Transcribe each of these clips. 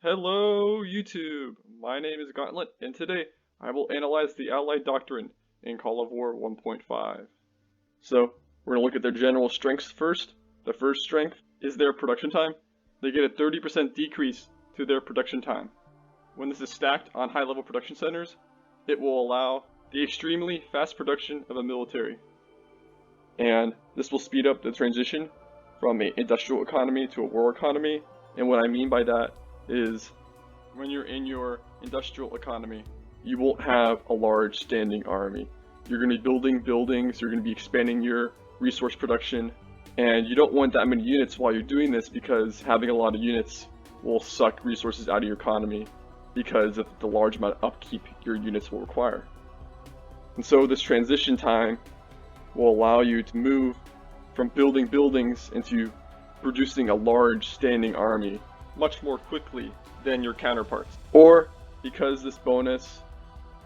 Hello YouTube! My name is Gauntlet, and today I will analyze the Allied Doctrine in Call of War 1.5. So, we're going to look at their general strengths first. The first strength is their production time. They get a 30% decrease to their production time. When this is stacked on high-level production centers, it will allow the extremely fast production of a military. And this will speed up the transition from an industrial economy to a war economy. And what I mean by that is when you're in your industrial economy, you won't have a large standing army. You're going to be building buildings, you're going to be expanding your resource production, and you don't want that many units while you're doing this because having a lot of units will suck resources out of your economy because of the large amount of upkeep your units will require. And so this transition time will allow you to move from building buildings into producing a large standing army much more quickly than your counterparts. Or because this bonus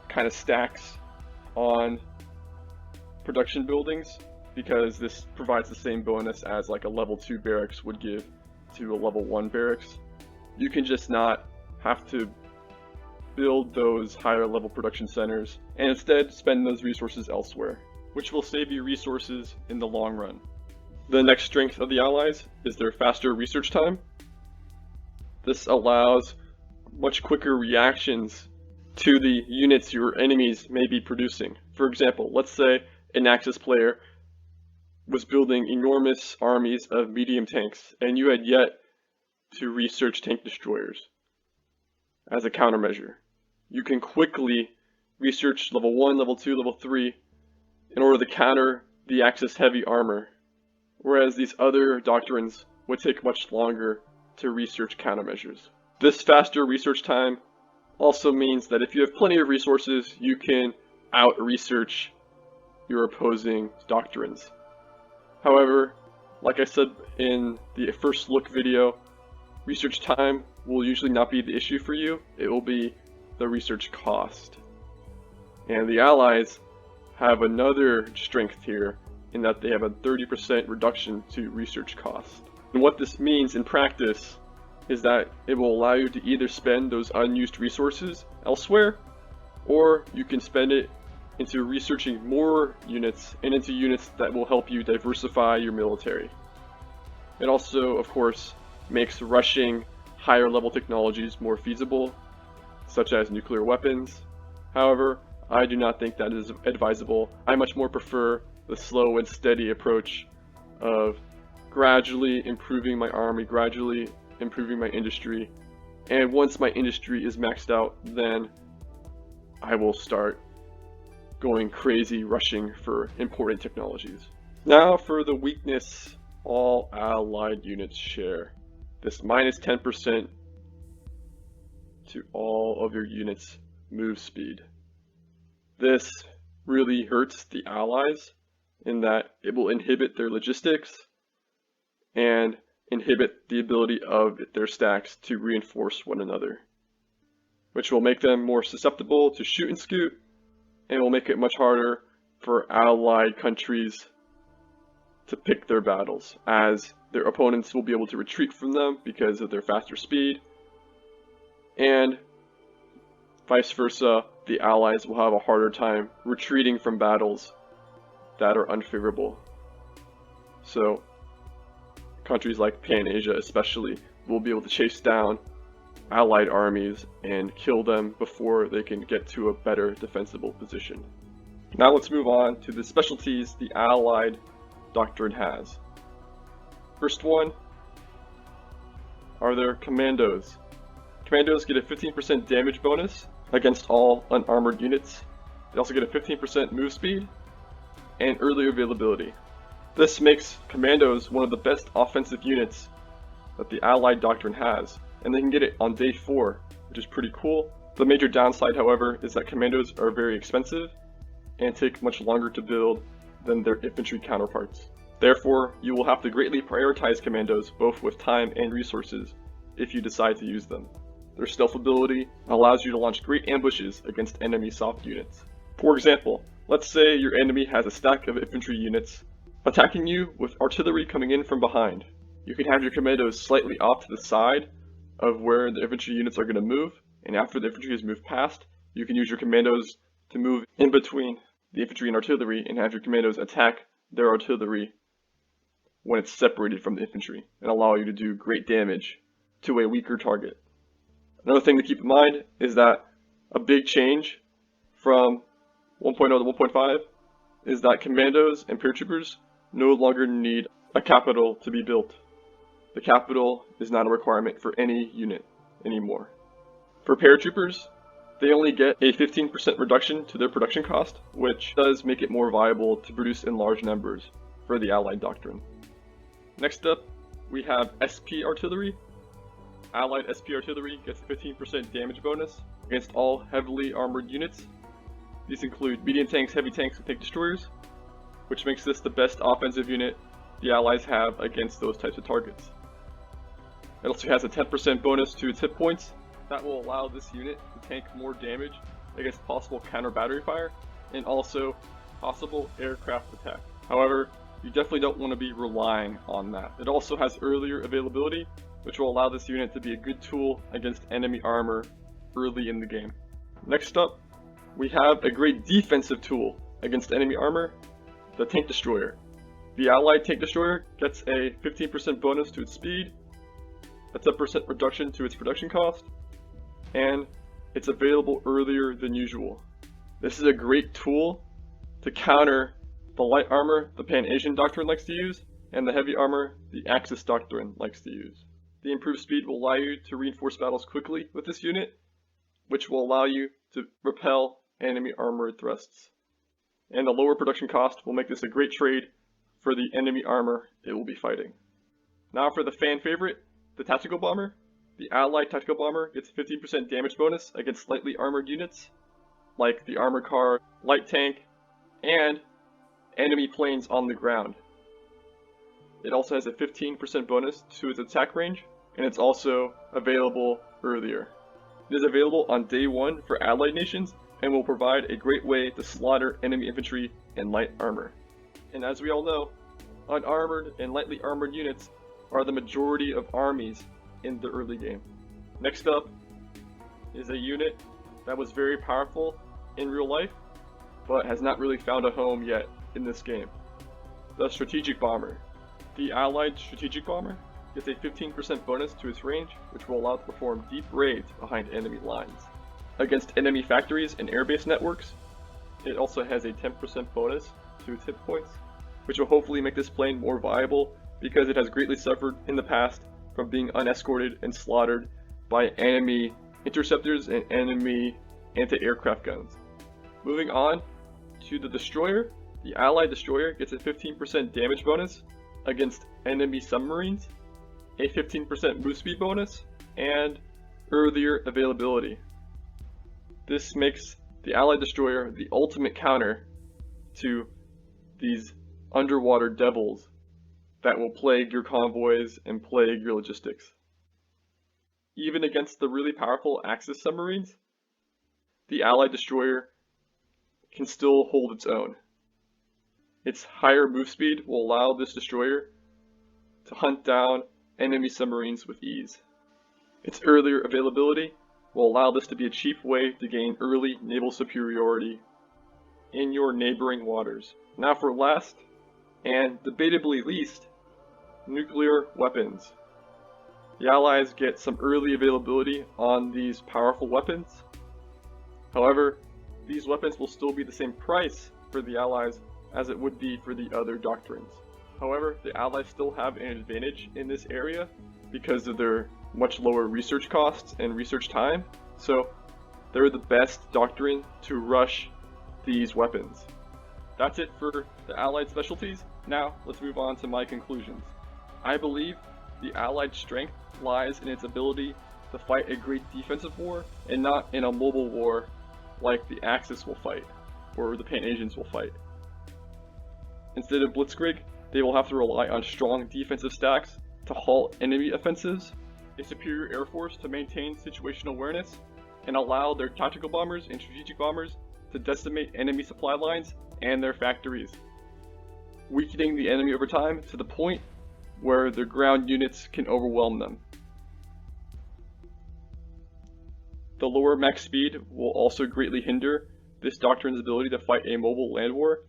kind of stacks on production buildings, because this provides the same bonus as like a level 2 barracks would give to a level 1 barracks, you can just not have to build those higher level production centers and instead spend those resources elsewhere, which will save you resources in the long run. The next strength of the Allies is their faster research time. This allows much quicker reactions to the units your enemies may be producing. For example, let's say an Axis player was building enormous armies of medium tanks and you had yet to research tank destroyers. As a countermeasure, you can quickly research level 1, level 2, level 3 in order to counter the Axis heavy armor, whereas these other doctrines would take much longer to research countermeasures. This faster research time also means that if you have plenty of resources, you can out-research your opposing doctrines. However, like I said in the first look video, research time will usually not be the issue for you, it will be the research cost. And the Allies have another strength here in that they have a 30% reduction to research cost. And what this means in practice is that it will allow you to either spend those unused resources elsewhere, or you can spend it into researching more units and into units that will help you diversify your military. It also, of course, makes rushing higher level technologies more feasible, such as nuclear weapons. However, I do not think that is advisable. I much more prefer the slow and steady approach of gradually improving my army, gradually improving my industry, and once my industry is maxed out, then I will start going crazy rushing for important technologies. Now for the weakness all Allied units share. This minus 10% to all of your units' move speed. This really hurts the Allies in that it will inhibit their logistics and inhibit the ability of their stacks to reinforce one another, which will make them more susceptible to shoot and scoot, and will make it much harder for allied countries to pick their battles, as their opponents will be able to retreat from them because of their faster speed, and vice versa, the Allies will have a harder time retreating from battles that are unfavorable. So countries like Pan-Asia especially will be able to chase down Allied armies and kill them before they can get to a better defensible position. Now let's move on to the specialties the Allied Doctrine has. First one are their commandos. Commandos get a 15% damage bonus against all unarmored units. They also get a 15% move speed and early availability. This makes commandos one of the best offensive units that the Allied Doctrine has, and they can get it on day 4, which is pretty cool. The major downside, however, is that commandos are very expensive and take much longer to build than their infantry counterparts. Therefore, you will have to greatly prioritize commandos both with time and resources if you decide to use them. Their stealth ability allows you to launch great ambushes against enemy soft units. For example, let's say your enemy has a stack of infantry units attacking you with artillery coming in from behind. You can have your commandos slightly off to the side of where the infantry units are going to move, and after the infantry has moved past, you can use your commandos to move in between the infantry and artillery and have your commandos attack their artillery when it's separated from the infantry and allow you to do great damage to a weaker target. Another thing to keep in mind is that a big change from 1.0 to 1.5 is that commandos and paratroopers no longer need a capital to be built. The capital is not a requirement for any unit anymore. For paratroopers, they only get a 15% reduction to their production cost, which does make it more viable to produce in large numbers for the Allied Doctrine. Next up, we have SP Artillery. Allied SP Artillery gets a 15% damage bonus against all heavily armored units. These include medium tanks, heavy tanks, and tank destroyers, which makes this the best offensive unit the Allies have against those types of targets. It also has a 10% bonus to its hit points that will allow this unit to tank more damage against possible counter battery fire and also possible aircraft attack. However, you definitely don't want to be relying on that. It also has earlier availability, which will allow this unit to be a good tool against enemy armor early in the game. Next up, we have a great defensive tool against enemy armor, the Tank Destroyer. The Allied Tank Destroyer gets a 15% bonus to its speed, a 10% reduction to its production cost, and it's available earlier than usual. This is a great tool to counter the light armor the Pan-Asian Doctrine likes to use, and the heavy armor the Axis Doctrine likes to use. The improved speed will allow you to reinforce battles quickly with this unit, which will allow you to repel enemy armored thrusts. And the lower production cost will make this a great trade for the enemy armor it will be fighting. Now for the fan favorite, the Tactical Bomber. The Allied Tactical Bomber gets a 15% damage bonus against lightly armored units, like the armored car, light tank, and enemy planes on the ground. It also has a 15% bonus to its attack range, and it's also available earlier. It is available on day 1 for allied nations, and will provide a great way to slaughter enemy infantry and light armor. And as we all know, unarmored and lightly armored units are the majority of armies in the early game. Next up is a unit that was very powerful in real life, but has not really found a home yet in this game. The Strategic Bomber. The Allied Strategic Bomber gets a 15% bonus to its range, which will allow it to perform deep raids behind enemy lines. Against enemy factories and airbase networks, it also has a 10% bonus to its hit points, which will hopefully make this plane more viable because it has greatly suffered in the past from being unescorted and slaughtered by enemy interceptors and enemy anti-aircraft guns. Moving on to the Destroyer, the Allied Destroyer gets a 15% damage bonus against enemy submarines, a 15% move speed bonus, and earlier availability. This makes the Allied Destroyer the ultimate counter to these underwater devils that will plague your convoys and plague your logistics. Even against the really powerful Axis submarines, the Allied Destroyer can still hold its own. Its higher move speed will allow this destroyer to hunt down enemy submarines with ease. Its earlier availability will allow this to be a cheap way to gain early naval superiority in your neighboring waters. Now for last, and debatably least, nuclear weapons. The Allies get some early availability on these powerful weapons. However, these weapons will still be the same price for the Allies as it would be for the other doctrines. However, the Allies still have an advantage in this area because of their much lower research costs and research time, so they're the best doctrine to rush these weapons. That's it for the Allied specialties. Now, let's move on to my conclusions. I believe the Allied strength lies in its ability to fight a great defensive war and not in a mobile war like the Axis will fight, or the Pan-Asians will fight. Instead of blitzkrieg, they will have to rely on strong defensive stacks to halt enemy offensives, a superior air force to maintain situational awareness, and allow their tactical bombers and strategic bombers to decimate enemy supply lines and their factories, weakening the enemy over time to the point where their ground units can overwhelm them. The lower max speed will also greatly hinder this doctrine's ability to fight a mobile land war.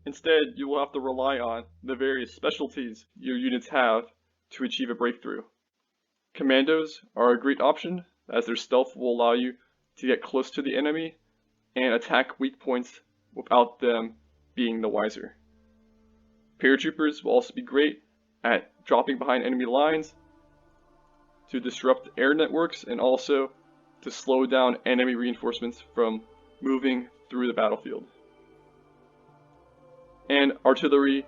Instead, you will have to rely on the various specialties your units have to achieve a breakthrough. Commandos are a great option, as their stealth will allow you to get close to the enemy and attack weak points without them being the wiser. Paratroopers will also be great at dropping behind enemy lines to disrupt air networks and also to slow down enemy reinforcements from moving through the battlefield. And artillery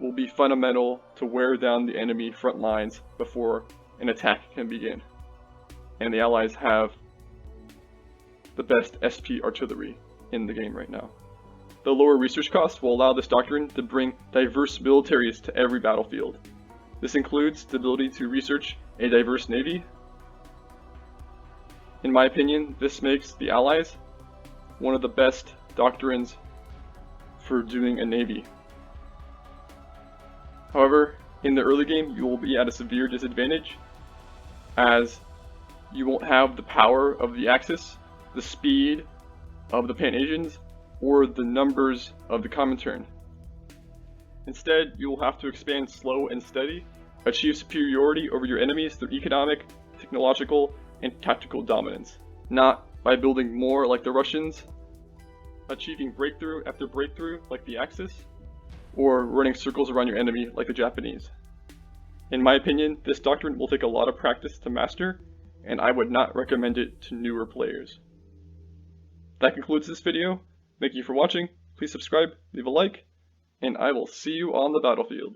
will be fundamental to wear down the enemy front lines before an attack can begin. And the Allies have the best SP artillery in the game right now. The lower research costs will allow this doctrine to bring diverse militaries to every battlefield. This includes the ability to research a diverse navy. In my opinion, this makes the Allies one of the best doctrines for doing a navy. However, in the early game, you will be at a severe disadvantage, as you won't have the power of the Axis, the speed of the Pan-Asians, or the numbers of the Comintern. Instead, you will have to expand slow and steady, achieve superiority over your enemies through economic, technological, and tactical dominance, not by building more like the Russians, achieving breakthrough after breakthrough like the Axis, or running circles around your enemy like the Japanese. In my opinion, this doctrine will take a lot of practice to master, and I would not recommend it to newer players. That concludes this video. Thank you for watching. Please subscribe, leave a like, and I will see you on the battlefield.